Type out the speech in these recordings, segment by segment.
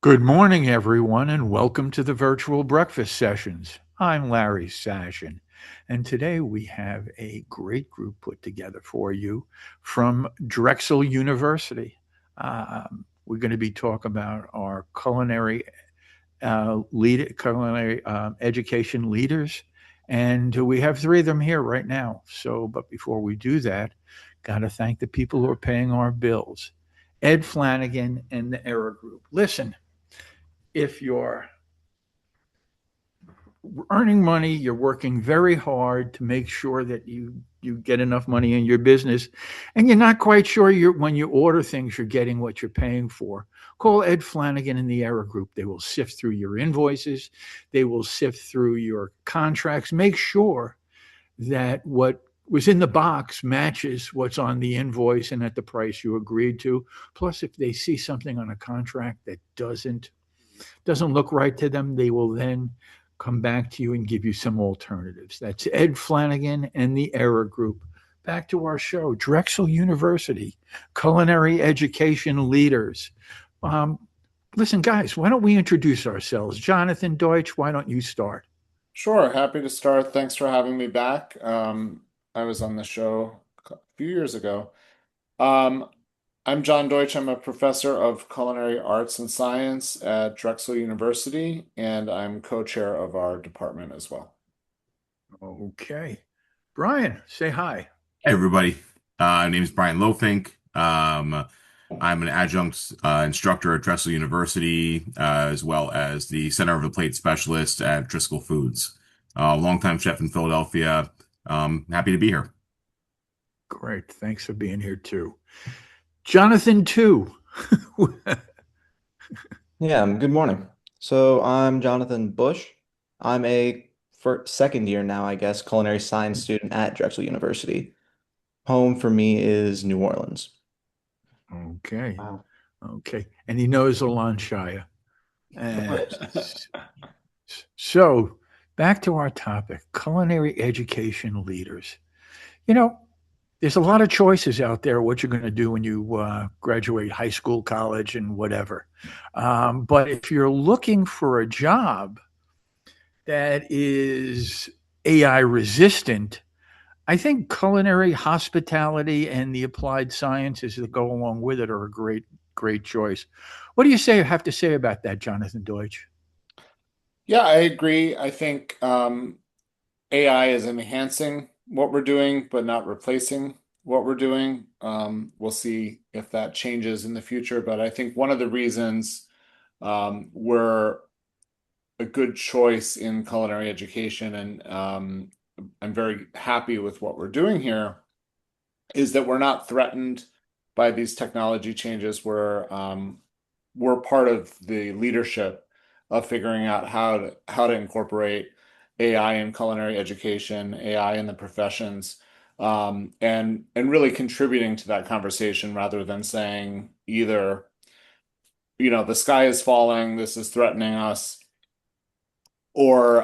Good morning, everyone, and welcome to the virtual breakfast sessions. I'm Larry Sashin, and today we have a great group put together for you from Drexel University. We're going to be talking about our culinary education leaders, and we have three of them here right now. But before we do that, got to thank the people who are paying our bills. Ed Flanagan and the Era Group. Listen, if you're earning money, you're working very hard to make sure that you get enough money in your business, and you're not quite sure when you order things you're getting what you're paying for. Call Ed Flanagan in the Era Group. They will sift through your invoices, they will sift through your contracts, make sure that what was in the box matches what's on the invoice and at the price you agreed to. Plus, if they see something on a contract that doesn't look right to them, they will then come back to you and give you some alternatives. That's Ed Flanagan and the Era Group. Back to our show, Drexel University, culinary education leaders. Um, Listen, guys, why don't we introduce ourselves? Jonathan Deutsch, why don't you start? Sure, happy to start. Thanks for having me back. I was on the show a few years ago. Um, I'm John Deutsch. I'm a professor of Culinary Arts and Science at Drexel University, and I'm co-chair of our department as well. Okay. Brian, say hi. Hey everybody, my name is Brian Lofink. I'm an adjunct instructor at Drexel University, as well as the Center of the Plate Specialist at Driscoll Foods. Longtime chef in Philadelphia. Happy to be here. Great. Thanks for being here too. Jonathan, too. Yeah, good morning. So I'm Jonathan Bush. I'm a second year now, I guess, culinary science student at Drexel University. Home for me is New Orleans. Okay. Wow. Okay. And he knows Alanshaya. Uh, so back to our topic, culinary education leaders. You know, there's a lot of choices out there what you're going to do when you graduate high school, college, and whatever. But if you're looking for a job that is AI resistant, I think culinary, hospitality, and the applied sciences that go along with it are a great choice. What do you have to say about that, Jonathan Deutsch? Yeah, I agree. I think AI is enhancing what we're doing, but not replacing what we're doing. We'll see if that changes in the future, but I think one of the reasons we're a good choice in culinary education, and I'm very happy with what we're doing here, is that we're not threatened by these technology changes. We're part of the leadership of figuring out how to incorporate AI in culinary education, AI in the professions, and really contributing to that conversation rather than saying either, the sky is falling, this is threatening us, or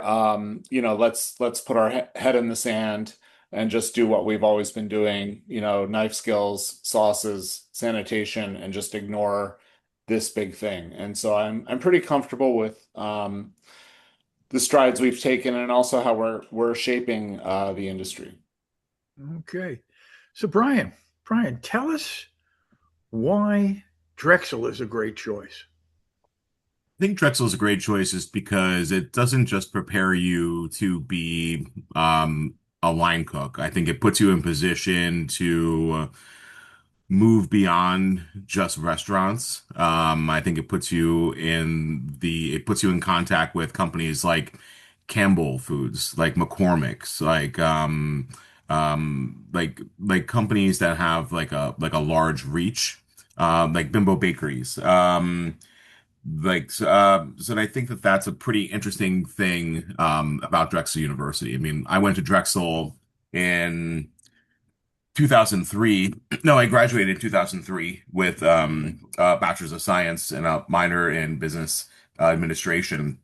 let's put our head in the sand and just do what we've always been doing, knife skills, sauces, sanitation, and just ignore this big thing. And so I'm pretty comfortable with the strides we've taken and also how we're shaping the industry. Okay. So Brian, tell us why Drexel is a great choice. I think Drexel is a great choice is because it doesn't just prepare you to be a line cook. I think it puts you in position to move beyond just restaurants. I think it puts you in contact with companies like Campbell Foods, like McCormick's, like companies that have like a large reach, like Bimbo Bakeries. So I think that that's a pretty interesting thing about Drexel University. I mean, I went to Drexel in 2003. No, I graduated in 2003 with a bachelor's of science and a minor in business administration,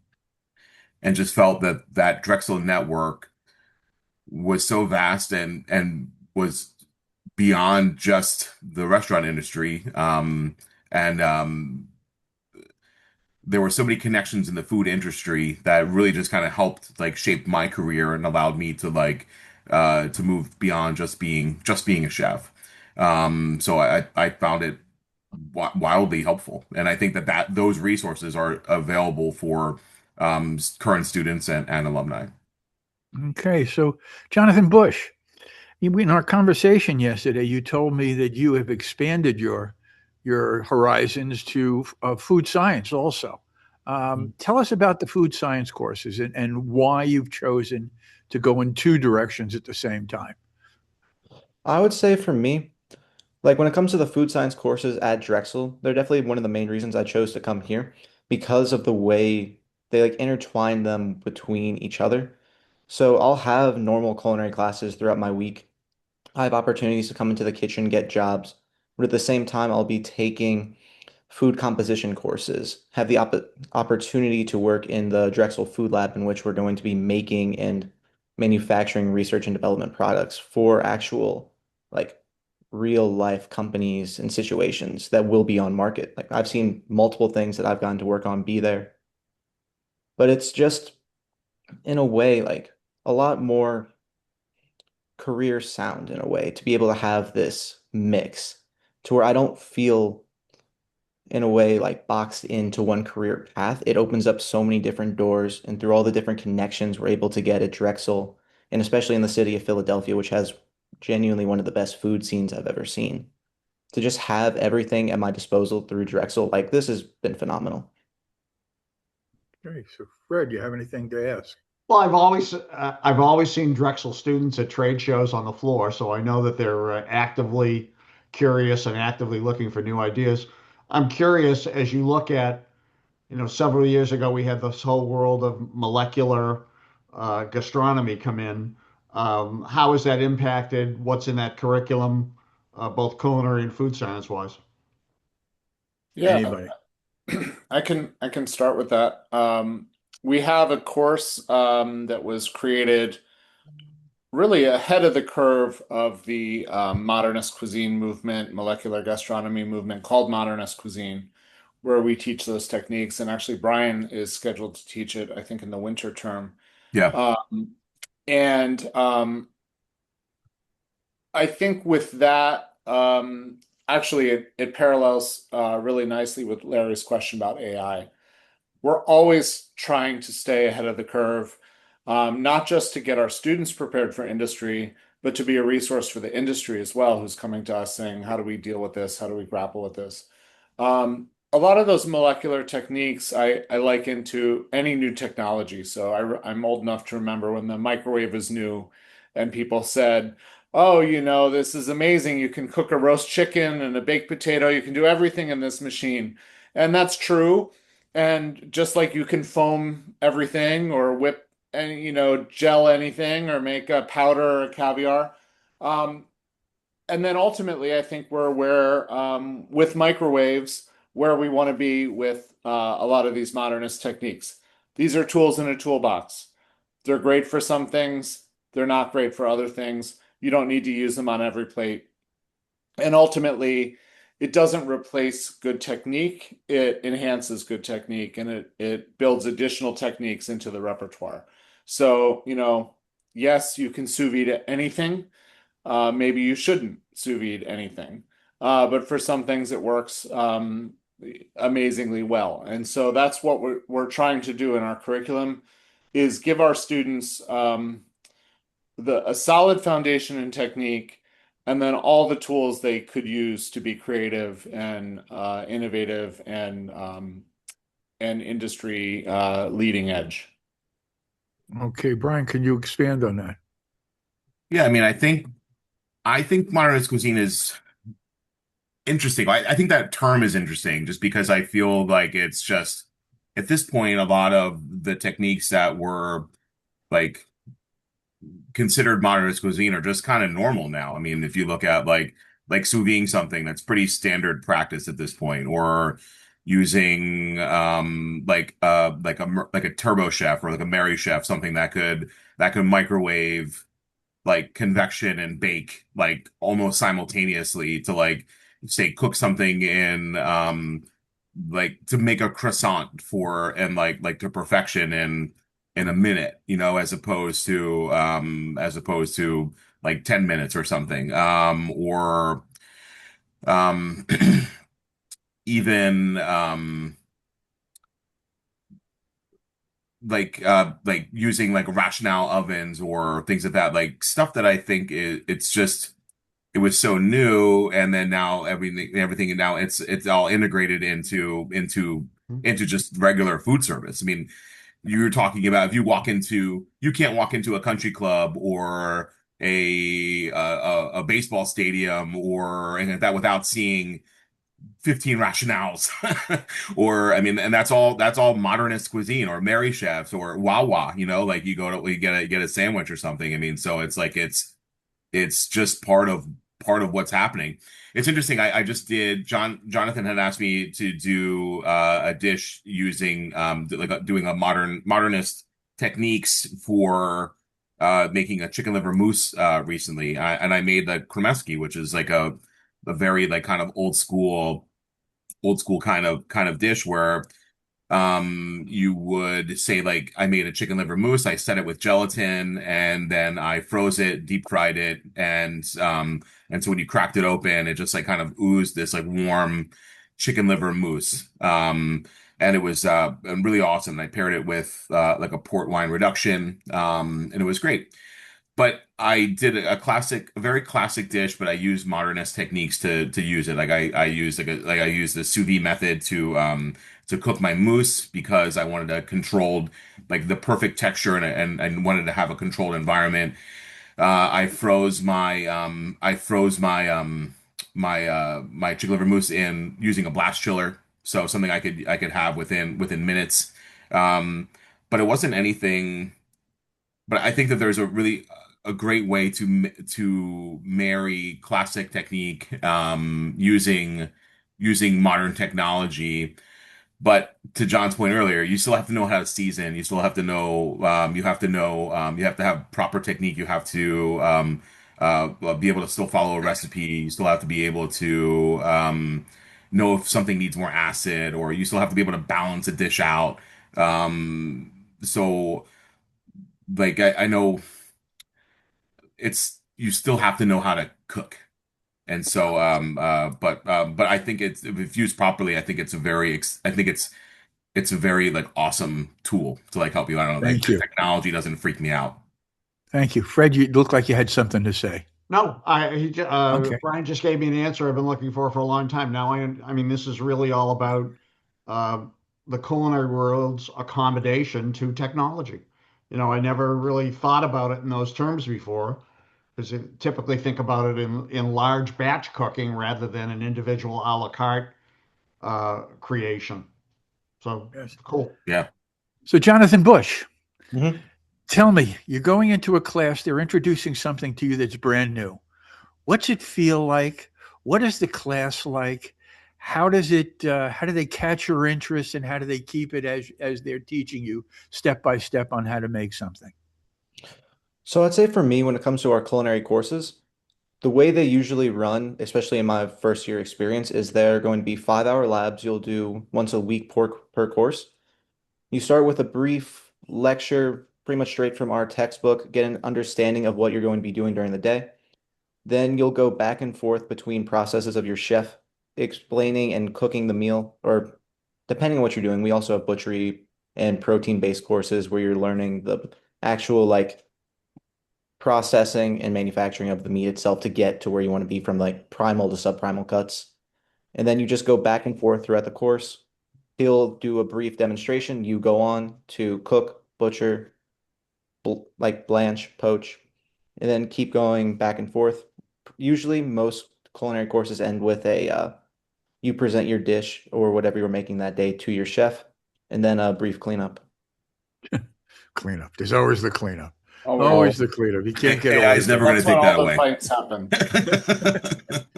and just felt that that Drexel network was so vast and was beyond just the restaurant industry. And there were so many connections in the food industry that really just kind of helped like shape my career and allowed me to like to move beyond just being a chef. So I found it wildly helpful, and I think that those resources are available for current students and alumni. Okay, so Jonathan Bush, in our conversation yesterday, you told me that you have expanded your horizons to food science also. Tell us about the food science courses and why you've chosen to go in two directions at the same time. I would say for me, like when it comes to the food science courses at Drexel, they're definitely one of the main reasons I chose to come here because of the way they like intertwine them between each other. So I'll have normal culinary classes throughout my week. I have opportunities to come into the kitchen, get jobs, but at the same time, I'll be taking food composition courses, have the opportunity to work in the Drexel Food Lab, in which we're going to be making and manufacturing research and development products for actual, like, real life companies and situations that will be on market. Like, I've seen multiple things that I've gotten to work on be there, but it's just, in a way, like, a lot more career sound in a way to be able to have this mix to where I don't feel in a way like boxed into one career path. It opens up so many different doors, and through all the different connections we're able to get at Drexel, and especially in the city of Philadelphia, which has genuinely one of the best food scenes I've ever seen. To just have everything at my disposal through Drexel, like this has been phenomenal. Okay, so Fred, you have anything to ask? Well, I've always seen Drexel students at trade shows on the floor, so I know that they're actively curious and actively looking for new ideas. I'm curious as you look at, several years ago we had this whole world of molecular gastronomy come in. How has that impacted what's in that curriculum, both culinary and food science wise? Yeah, Anybody? I can start with that. We have a course that was created really ahead of the curve of the modernist cuisine movement, molecular gastronomy movement called modernist cuisine, where we teach those techniques. And actually, Brian is scheduled to teach it, I think, in the winter term. Yeah. And I think with that, actually, it parallels really nicely with Larry's question about AI. We're always trying to stay ahead of the curve, not just to get our students prepared for industry, but to be a resource for the industry as well, who's coming to us saying, how do we deal with this? How do we grapple with this? A lot of those molecular techniques I liken to any new technology. So I'm old enough to remember when the microwave was new and people said, oh, this is amazing. You can cook a roast chicken and a baked potato. You can do everything in this machine. And that's true. And just like you can foam everything or whip and gel anything or make a powder or caviar. Um, and then ultimately, I think we're where with microwaves where we want to be with a lot of these modernist techniques. These are tools in a toolbox. They're great for some things. They're not great for other things. You don't need to use them on every plate. And ultimately, it doesn't replace good technique. It enhances good technique and it builds additional techniques into the repertoire. So, yes, you can sous vide anything. Maybe you shouldn't sous vide anything. But for some things, it works amazingly well. And so that's what we're trying to do in our curriculum is give our students a solid foundation in technique, and then all the tools they could use to be creative and innovative and industry leading edge. Okay, Brian, can you expand on that? Yeah, I mean, I think modernist cuisine is interesting. I think that term is interesting just because I feel like it's just at this point a lot of the techniques that were like considered modernist cuisine are just kind of normal now. I mean, if you look at like sous videing something, that's pretty standard practice at this point, or using like a turbo chef or like a Mary chef, something that could microwave like convection and bake like almost simultaneously to like say cook something in like to make a croissant for and like to perfection in a minute, as opposed to like 10 minutes or something. Or um even like using like rationale ovens or things like that, like stuff that I think it's just it was so new, and then now everything now it's all integrated into just regular food service. I mean, you're talking about if you can't walk into a country club or a baseball stadium or anything like that without seeing 15 rationales. Or I mean, and that's all modernist cuisine or Mary Chefs or Wawa, like you get a sandwich or something. I mean, so it's like it's just part of what's happening. It's interesting. I just did. Jonathan had asked me to do a dish using doing a modernist techniques for making a chicken liver mousse recently, and I made the kremeski, which is like a very like kind of old school kind of dish where you would say like I made a chicken liver mousse, I set it with gelatin, and then I froze it, deep fried it, and so when you cracked it open, it just like kind of oozed this like warm chicken liver mousse. And it was really awesome. And I paired it with like a port wine reduction, and it was great. But I did a very classic dish, but I used modernist techniques to use it. Like I used I used the sous vide method to cook my mousse because I wanted a controlled, like the perfect texture, and wanted to have a controlled environment. I froze my chicken liver mousse in using a blast chiller, so something I could have within minutes. Um, but it wasn't anything. But I think that there's a great way to marry classic technique using modern technology. But to John's point earlier, you still have to know how to season. You still have to know. You have to have proper technique. You have to be able to still follow a recipe. You still have to be able to know if something needs more acid, or you still have to be able to balance a dish out. So like I know it's you still have to know how to cook. And so but I think if used properly, I think it's a very like awesome tool to like help you. I don't know, like Thank the you. technology doesn't freak me out. Thank you. Fred, you look like you had something to say. No, Okay. Brian just gave me an answer I've been looking for a long time. Now, I mean, this is really all about uh, the culinary world's accommodation to technology. I never really thought about it in those terms before, because you typically think about it in large batch cooking rather than an individual a la carte creation. So Yes. cool. Yeah. So, Jonathan Bush, Mhm. tell me, you're going into a class, they're introducing something to you that's brand new. What's it feel like? What is the class like? How do they catch your interest, and how do they keep it as they're teaching you step by step on how to make something? So I'd say for me, when it comes to our culinary courses, the way they usually run, especially in my first year experience, is they're going to be 5-hour labs you'll do once a week per course. You start with a brief lecture, pretty much straight from our textbook, get an understanding of what you're going to be doing during the day. Then you'll go back and forth between processes of your chef explaining and cooking the meal, or depending on what you're doing. We also have butchery and protein-based courses where you're learning the actual like processing and manufacturing of the meat itself to get to where you want to be from like primal to subprimal cuts. And then you just go back and forth throughout the course. He'll do a brief demonstration. You go on to cook, butcher, like blanch, poach, and then keep going back and forth. Usually, most culinary courses end with you present your dish or whatever you're making that day to your chef, and then a brief cleanup. Cleanup. There's always the cleanup. Oh, Always well, the cleanup. You can't get AI away is from never it. going to that's when take all that the away. fights happen.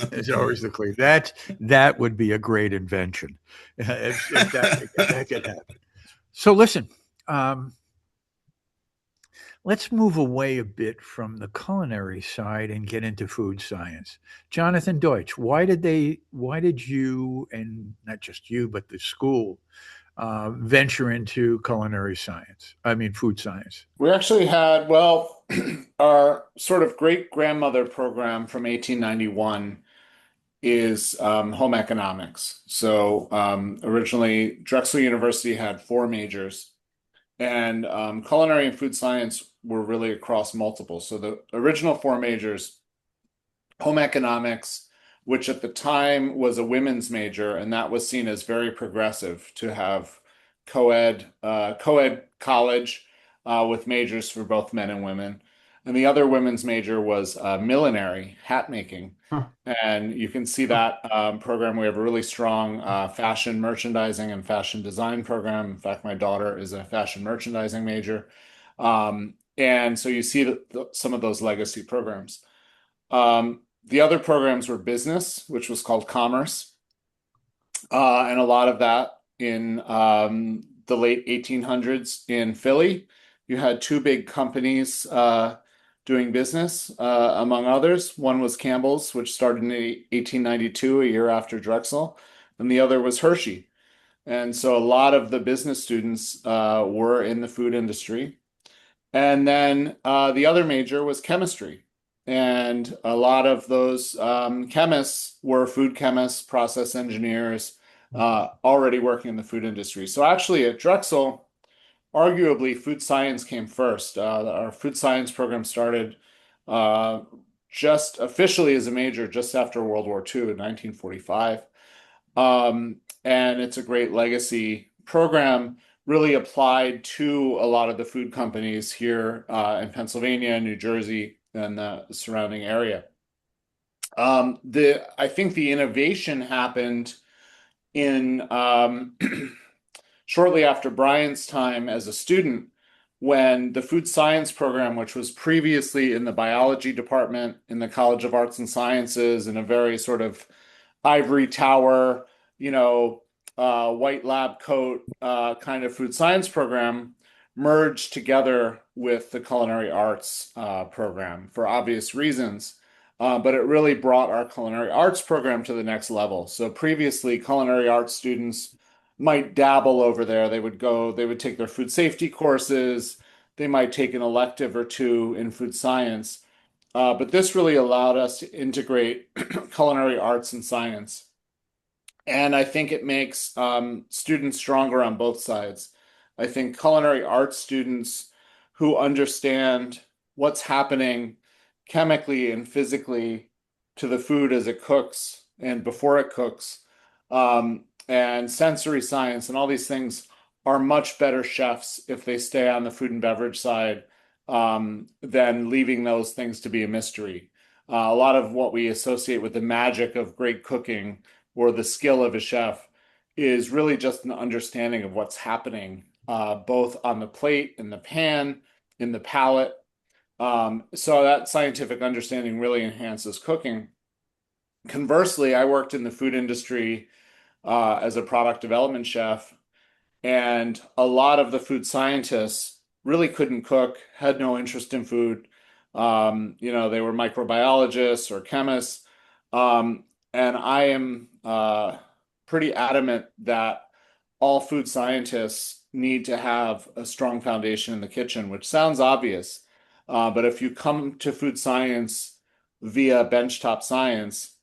There's always the cleanup. That would be a great invention if that could happen. So listen, Let's move away a bit from the culinary side and get into food science. Jonathan Deutsch, why did you, and not just you, but the school, venture into culinary science? I mean, food science. We actually had, well, our sort of great grandmother program from 1891 is home economics. So originally, Drexel University had four majors, and culinary and food science were really across multiple. So the original four majors, home economics, which at the time was a women's major, and that was seen as very progressive to have co-ed college with majors for both men and women. And the other women's major was millinery, hat making. Huh. And you can see that program. We have a really strong fashion merchandising and fashion design program. In fact, my daughter is a fashion merchandising major. And so you see some of those legacy programs. The other programs were business, which was called commerce, and a lot of that in the late 1800s in Philly. You had two big companies doing business, among others. One was Campbell's, which started in 1892, a year after Drexel, and the other was Hershey. And so a lot of the business students were in the food industry. And then the other major was chemistry. And a lot of those chemists were food chemists, process engineers, already working in the food industry. So actually at Drexel, arguably food science came first. Our food science program started just officially as a major just after World War II in 1945. And it's a great legacy program, really applied to a lot of the food companies here in Pennsylvania, New Jersey, and the surrounding area. I think the innovation happened in shortly after Brian's time as a student, when the food science program, which was previously in the biology department in the College of Arts and Sciences, in a very sort of ivory tower, white lab coat kind of food science program, merged together with the culinary arts program for obvious reasons. But it really brought our culinary arts program to the next level. So previously, culinary arts students might dabble over there. They would take their food safety courses. They might take an elective or two in food science. But this really allowed us to integrate culinary arts and science. And I think it makes students stronger on both sides. I think culinary arts students who understand what's happening chemically and physically to the food as it cooks and before it cooks, and sensory science and all these things are much better chefs if they stay on the food and beverage side than leaving those things to be a mystery. A lot of what we associate with the magic of great cooking or the skill of a chef is really just an understanding of what's happening, both on the plate, in the pan, in the palate. So that scientific understanding really enhances cooking. Conversely, I worked in the food industry as a product development chef, and a lot of the food scientists really couldn't cook, had no interest in food. They were microbiologists or chemists. And I am pretty adamant that all food scientists need to have a strong foundation in the kitchen, which sounds obvious. But if you come to food science via benchtop science,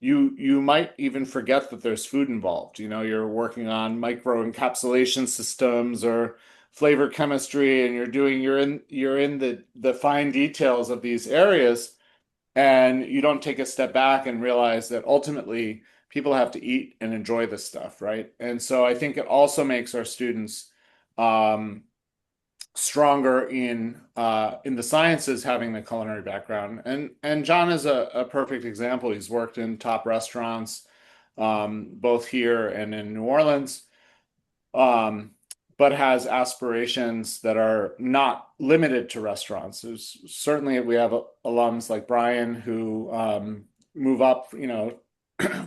you might even forget that there's food involved. You're working on micro encapsulation systems or flavor chemistry, and you're in the fine details of these areas, and you don't take a step back and realize that ultimately people have to eat and enjoy this stuff, right? And so I think it also makes our students stronger in the sciences, having the culinary background. And John is a perfect example. He's worked in top restaurants, both here and in New Orleans, but has aspirations that are not limited to restaurants. Certainly we have alums like Brian who move up,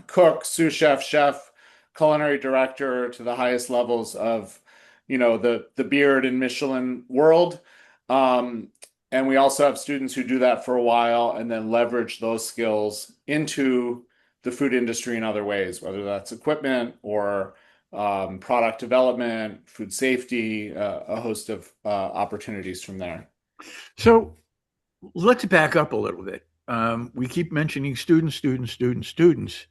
cook, sous chef, chef, culinary director to the highest levels of the beard and Michelin world. Um, and we also have students who do that for a while and then leverage those skills into the food industry in other ways, whether that's equipment or product development, food safety, a host of opportunities from there. So let's back up a little bit. We keep mentioning students, students, students, students.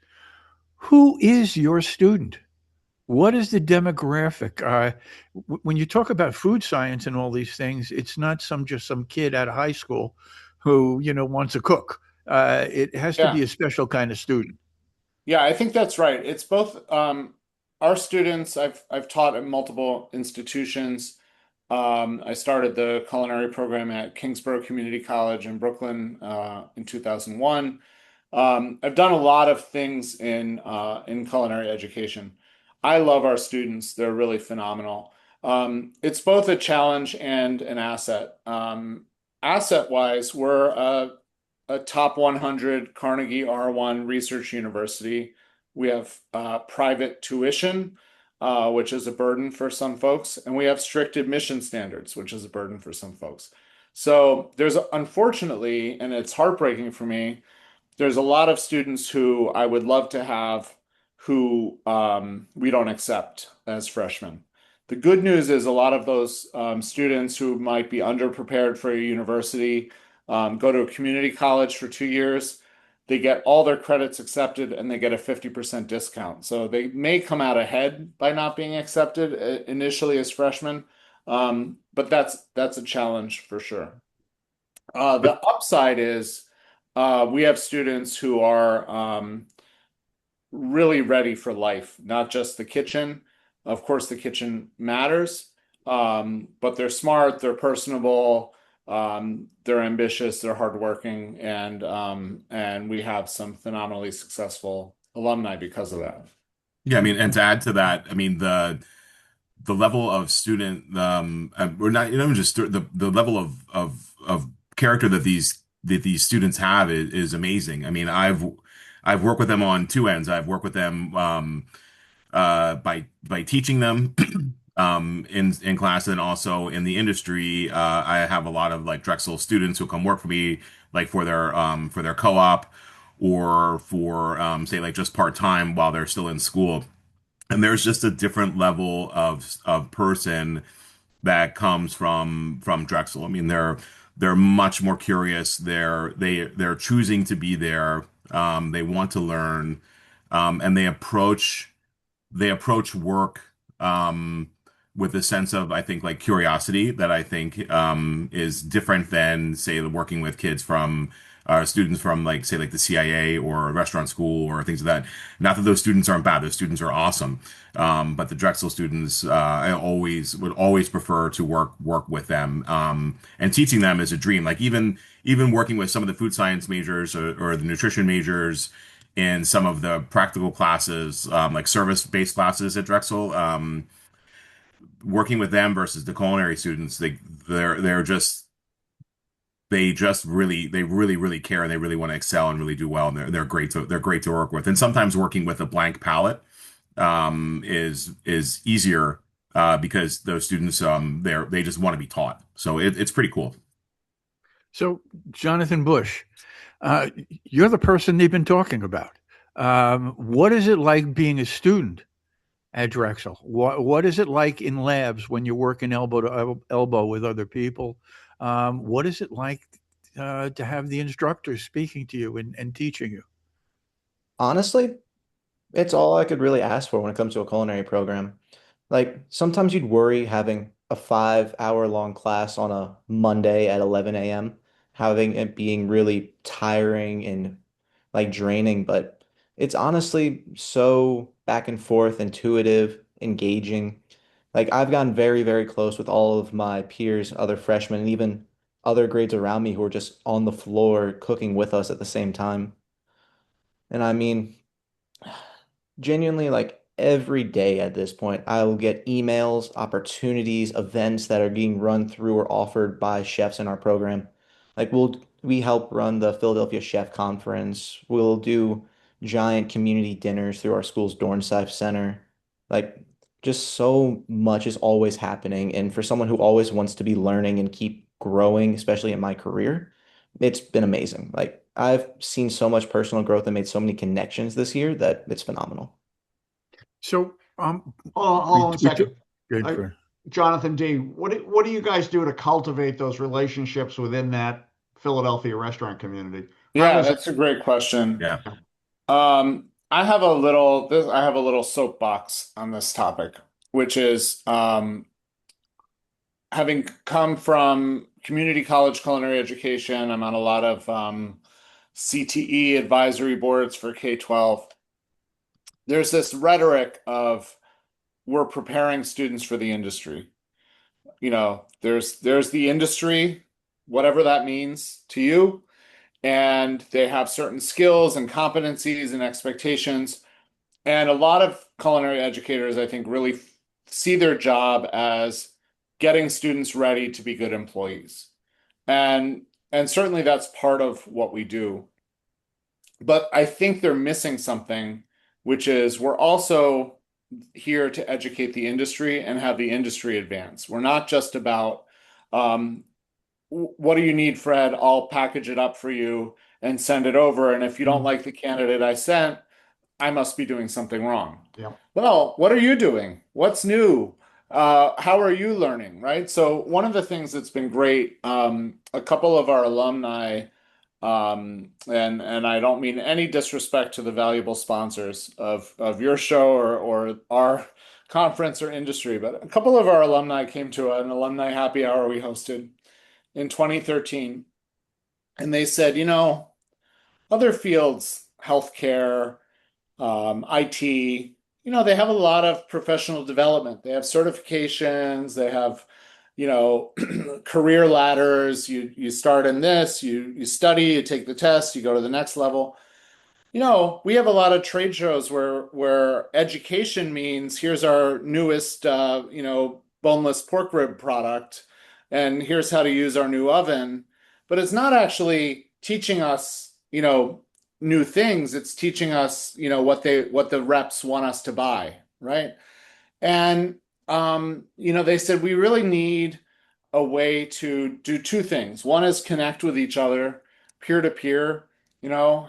Who is your student? What is the demographic? When you talk about food science and all these things, it's not just some kid out of high school who wants to cook. It has to be Yeah. a special kind of student. Yeah, I think that's right. It's both our students. I've taught at multiple institutions. I started the culinary program at Kingsborough Community College in Brooklyn in 2001. I've done a lot of things in culinary education. I love our students. They're really phenomenal. It's both a challenge and an asset. Asset wise, we're a top 100 Carnegie R1 research university. We have private tuition, which is a burden for some folks, and we have strict admission standards, which is a burden for some folks. So there's unfortunately, and it's heartbreaking for me, there's a lot of students who I would love to have who we don't accept as freshmen. The good news is a lot of those students who might be underprepared for a university go to a community college for 2 years. They get all their credits accepted and they get a 50% discount. So they may come out ahead by not being accepted initially as freshmen, but that's a challenge for sure. The upside is we have students who are really ready for life, not just the kitchen. Of course, the kitchen matters, but they're smart, they're personable, they're ambitious, they're hardworking, and we have some phenomenally successful alumni because of that. Yeah, I mean, and to add to that, I mean the level of student we're not just the level of character that these students have is amazing. I mean, I've worked with them on two ends. I've worked with them by teaching them in class, and also in the industry. I have a lot of like Drexel students who come work for me, like for their co-op or for say like just part-time while they're still in school. And there's just a different level of person that comes from Drexel. I mean, they're much more curious. They're choosing to be there. They want to learn, and they approach work with a sense of, I think, like curiosity that I think is different than, say, working with kids from students from, like, say, like the CIA or a restaurant school or things like that. Not that those students aren't bad; those students are awesome. But the Drexel students, I would always prefer to work with them. And teaching them is a dream. Like even working with some of the food science majors or the nutrition majors in some of the practical classes, like service-based classes at Drexel, working with them versus the culinary students, they're just they really care, and they really want to excel and really do well, and they're great to work with. And sometimes working with a blank palette is easier because those students they just want to be taught. So it's pretty cool. So, Jonathan Bush, uh, you're the person they've been talking about. What is it like being a student at Drexel? What is it like in labs when you're working elbow to elbow with other people? What is it like to have the instructors speaking to you and teaching you? Honestly, it's all I could really ask for when it comes to a culinary program. Like sometimes you'd worry having a 5 hour long class on a Monday at 11 a.m., having it being really tiring and like draining, but it's honestly so back and forth, intuitive, engaging. Like I've gotten very, very close with all of my peers, other freshmen, and even other grades around me who are just on the floor cooking with us at the same time. And I mean, genuinely like every day at this point, I will get emails, opportunities, events that are being run through or offered by chefs in our program. Like we help run the Philadelphia Chef Conference. We'll do giant community dinners through our school's Dornsife Center. Like just so much is always happening. And for someone who always wants to be learning and keep growing, especially in my career, it's been amazing. Like I've seen so much personal growth and made so many connections this year that it's phenomenal. So, Hold on a we took second. good I, for. Jonathan D, what do you guys do to cultivate those relationships within that Philadelphia restaurant community? How Yeah, does it? that's a great question. Yeah. I have a little soapbox on this topic, which is having come from community college culinary education, I'm on a lot of CTE advisory boards for K-12. There's this rhetoric of we're preparing students for the industry. There's the industry, whatever that means to you, and they have certain skills and competencies and expectations. And a lot of culinary educators, I think, really see their job as getting students ready to be good employees. And and certainly that's part of what we do. But I think they're missing something, which is we're also here to educate the industry and have the industry advance. We're not just about um, what do you need, Fred? I'll package it up for you and send it over. And if you don't Mm, like the candidate I sent, I must be doing something wrong. yeah. Well, what are you doing? What's new? How are you learning? Right. So one of the things that's been great, a couple of our alumni, and I don't mean any disrespect to the valuable sponsors of your show or our conference or industry, but a couple of our alumni came to an alumni happy hour we hosted in 2013, and they said, other fields, healthcare, IT, they have a lot of professional development. They have certifications, they have, career ladders. You start in this, you study, you take the test, you go to the next level. We have a lot of trade shows where education means here's our newest boneless pork rib product, and here's how to use our new oven. But it's not actually teaching us, new things. It's teaching us, what the reps want us to buy, right? And they said we really need a way to do two things. One is connect with each other, peer to peer. You know,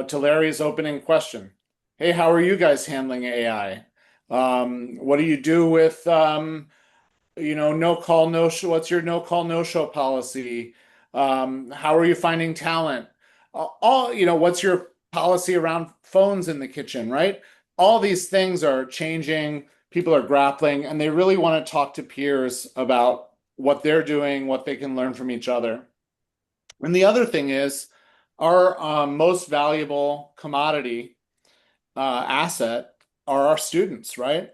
to Larry's opening question. Hey, how are you guys handling AI? What do you do with no call, no show? What's your no call, no show policy? How are you finding talent? What's your policy around phones in the kitchen, right? All these things are changing. People are grappling, and they really want to talk to peers about what they're doing, what they can learn from each other. And the other thing is, our most valuable commodity asset are our students, right?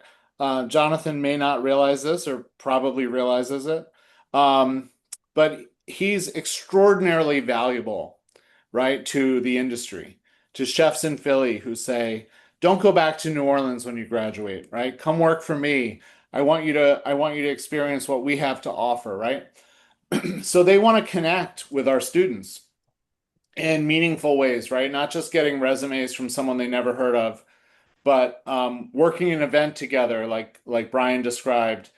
Jonathan may not realize this or probably realizes it, um, but he's extraordinarily valuable, right, to the industry, to chefs in Philly who say, "Don't go back to New Orleans when you graduate, right? Come work for me. I want you to experience what we have to offer, right?" So they want to connect with our students in meaningful ways, right? Not just getting resumes from someone they never heard of, but working an event together, like Brian described.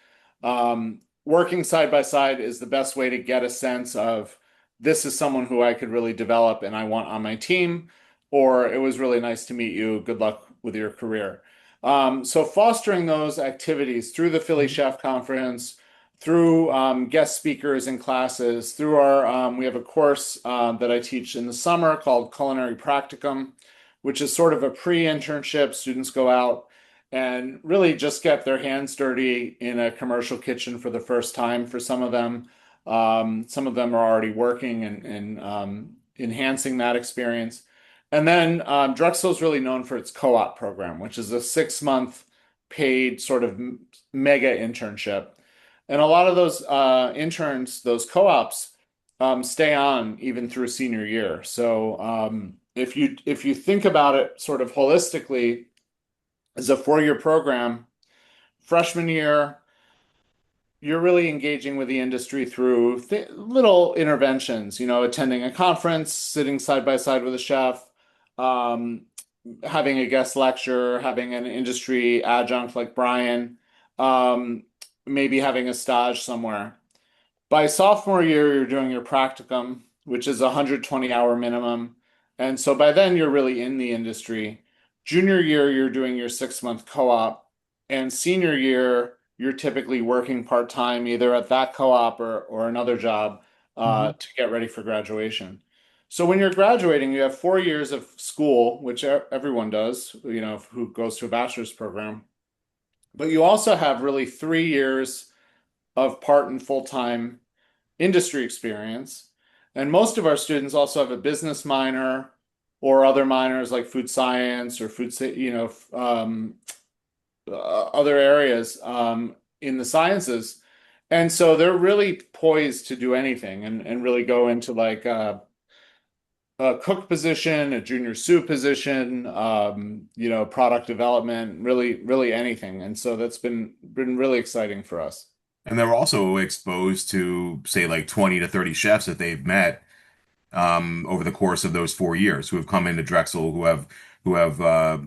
Working side by side is the best way to get a sense of this is someone who I could really develop and I want on my team, or it was really nice to meet you. Good luck with your career. So fostering those activities through the Philly Chef Conference, through guest speakers and classes, through we have a course that I teach in the summer called Culinary Practicum, which is sort of a pre-internship. Students go out and really just get their hands dirty in a commercial kitchen for the first time for some of them. Some of them are already working and enhancing that experience. And then Drexel is really known for its co-op program, which is a 6-month paid sort of mega internship. And a lot of those interns, those co-ops, stay on even through senior year. So if you think about it sort of holistically as a 4-year program, freshman year, you're really engaging with the industry through little interventions, attending a conference, sitting side by side with a chef, um, having a guest lecture, having an industry adjunct like Brian, maybe having a stage somewhere. By sophomore year, you're doing your practicum, which is a 120-hour minimum. And so by then, you're really in the industry. Junior year, you're doing your 6-month co-op. And senior year, you're typically working part-time, either at that co-op or another job Mhm. to get ready for graduation. So when you're graduating, you have 4 years of school, which everyone does, who goes to a bachelor's program. But you also have really 3 years of part and full-time industry experience. And most of our students also have a business minor or other minors like food science or other areas in the sciences. And so they're really poised to do anything and really go into like a cook position, a junior sous position, product development, really, really anything. And so that's been really exciting for us. And they're also exposed to, say, like 20 to 30 chefs that they've met over the course of those 4 years who have come into Drexel, who have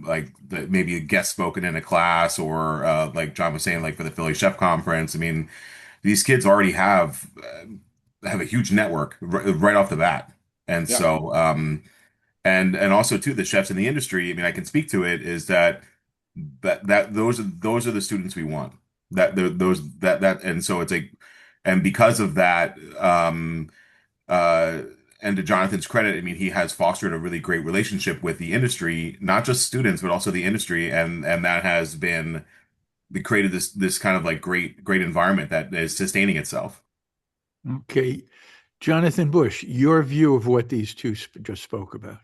like maybe guest spoken in a class or like John was saying, like for the Philly Chef Conference. I mean, these kids already have a huge network right off the bat, and Yeah. so and also too the chefs in the industry. I mean, I can speak to it is that those are the students we want. Those and so it's like and because of that uh and to Jonathan's credit, I mean, he has fostered a really great relationship with the industry, not just students, but also the industry, and that has been we created this kind of like great environment that is sustaining itself. Okay. Jonathan Bush, your view of what these two just spoke about.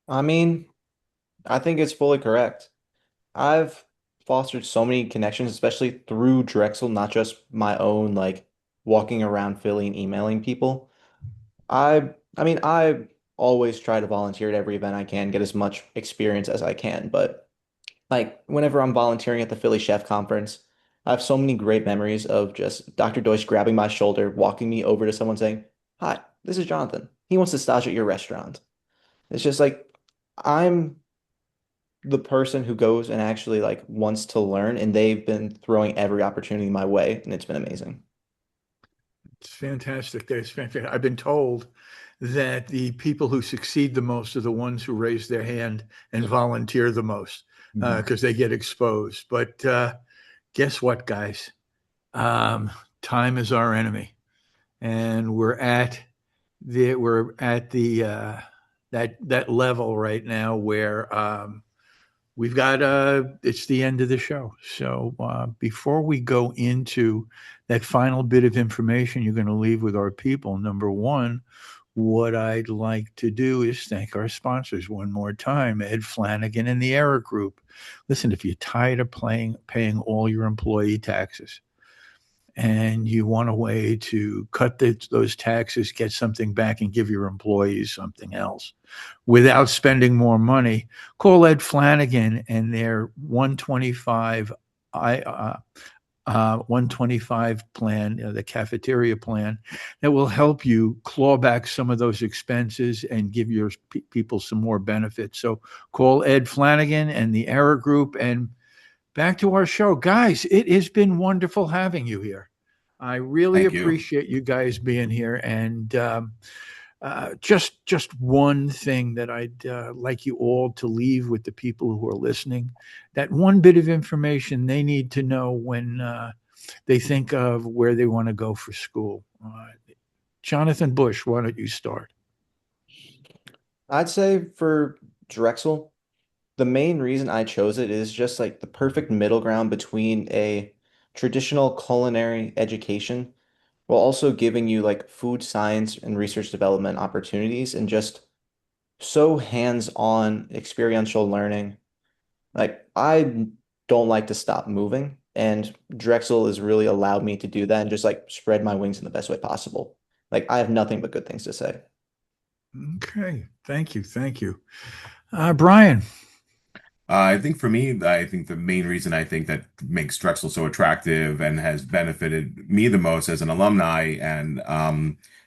I mean, I think it's fully correct. I've fostered so many connections, especially through Drexel, not just my own like walking around Philly and emailing people. I always try to volunteer at every event I can, get as much experience as I can, but like whenever I'm volunteering at the Philly Chef Conference, I have so many great memories of just Dr. Deutsch grabbing my shoulder, walking me over to someone saying, "Hi, this is Jonathan. He wants to stage at your restaurant." It's just like I'm the person who goes and actually like wants to learn, and they've been throwing every opportunity my way, and it's been amazing. It's fantastic. That's fantastic. I've been told that the people who succeed the most are the ones who raise their hand and volunteer the most Mhm. because they get exposed. But guess what, guys? Time is our enemy, and we're at the that level right now where we've got it's the end of the show. So before we go into that final bit of information you're going to leave with our people, number one, what I'd like to do is thank our sponsors one more time, Ed Flanagan and the Era Group. Listen, if you're tired of paying all your employee taxes, and you want a way to cut those taxes, get something back, and give your employees something else without spending more money, call Ed Flanagan and their 125 125 plan, the cafeteria plan, that will help you claw back some of those expenses and give your people some more benefits. So call Ed Flanagan and the Era Group. And back to our show. Guys, it has been wonderful having you here. I really Thank you. appreciate you guys being here. And just one thing that I'd like you all to leave with the people who are listening, that one bit of information they need to know when they think of where they want to go for school. Jonathan Bush, why don't you start? I'd say for Drexel, the main reason I chose it is just like the perfect middle ground between a traditional culinary education while also giving you like food science and research development opportunities and just so hands-on experiential learning. Like I don't like to stop moving, and Drexel has really allowed me to do that and just like spread my wings in the best way possible. Like I have nothing but good things to say. Okay. Thank you. Thank you. Brian. I think for me, I think the main reason I think that makes Drexel so attractive and has benefited me the most as an alumni and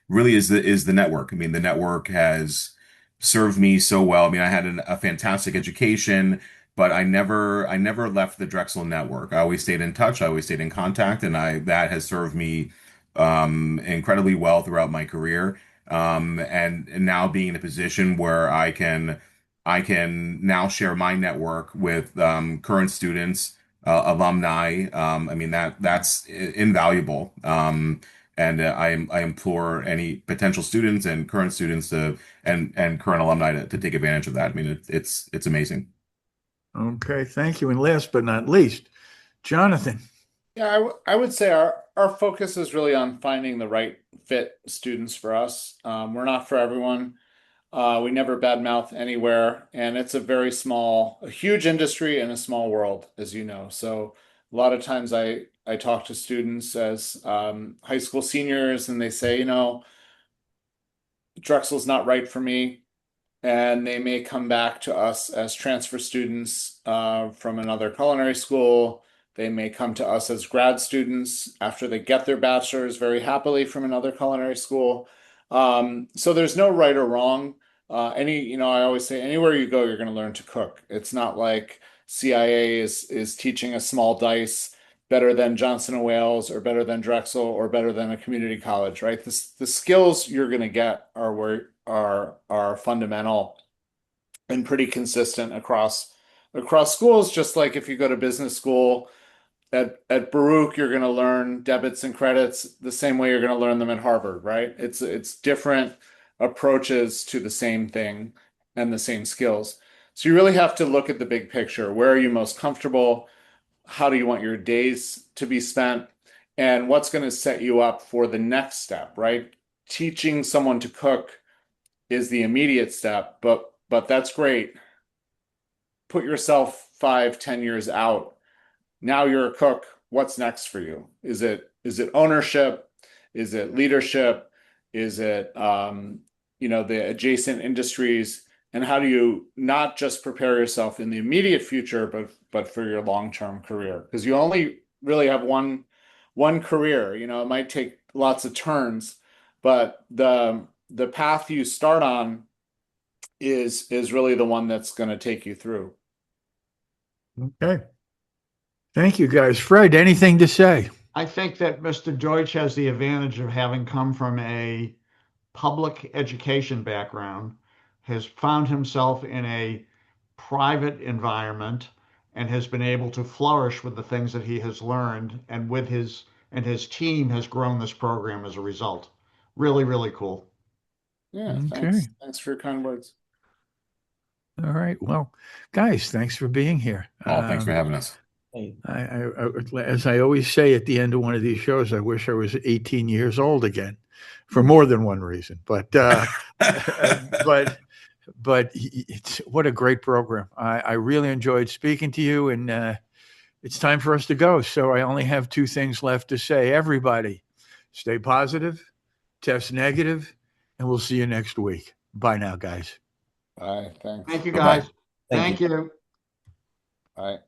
really is the network. I mean, the network has served me so well. I mean, I had a fantastic education, but I never left the Drexel network. I always stayed in touch. I always stayed in contact, and I that has served me incredibly well throughout my career. And now being in a position where I can now share my network with current students, alumni. I mean that's invaluable. And I implore any potential students and current students and current alumni to take advantage of that. I mean it's amazing. Okay, thank you. And last but not least, Jonathan. Yeah, I would say our focus is really on finding the right fit students for us. We're not for everyone. We never badmouth anywhere, and it's a huge industry and a small world, as you know. So a lot of times I talk to students as high school seniors, and they say, Drexel's not right for me, and they may come back to us as transfer students from another culinary school. They may come to us as grad students after they get their bachelor's very happily from another culinary school. So there's no right or wrong. I always say anywhere you go, you're going to learn to cook. It's not like CIA is teaching a small dice better than Johnson and Wales or better than Drexel or better than a community college, right? The skills you're going to get are fundamental and pretty consistent across schools. Just like if you go to business school at Baruch, you're going to learn debits and credits the same way you're going to learn them at Harvard, right? It's different approaches to the same thing and the same skills. So you really have to look at the big picture. Where are you most comfortable? How do you want your days to be spent? And what's going to set you up for the next step, right? Teaching someone to cook is the immediate step, but that's great. Put yourself 5, 10 years out. Now you're a cook. What's next for you? Is it ownership? Is it leadership? Is it the adjacent industries? And how do you not just prepare yourself in the immediate future, but for your long-term career? Because you only really have one career. It might take lots of turns, but the path you start on is really the one that's going to take you through. Okay. Thank you, guys. Fred, anything to say? I think that Mr. Deutsch has the advantage of having come from a public education background, has found himself in a private environment, and has been able to flourish with the things that he has learned, and his team has grown this program as a result. Really, really cool. Yeah, Okay. Thanks for your kind words. All right. Well, guys, thanks for being here. Oh, thanks for having us. Hey, As I always say at the end of one of these shows, I wish I was 18 years old again, for more than one reason. But what a great program! I really enjoyed speaking to you, and it's time for us to go. So I only have two things left to say. Everybody, stay positive, test negative, and we'll see you next week. Bye now, guys. Bye. Thanks. Thank you, Bye-bye. guys. thank you. Thank you. Bye.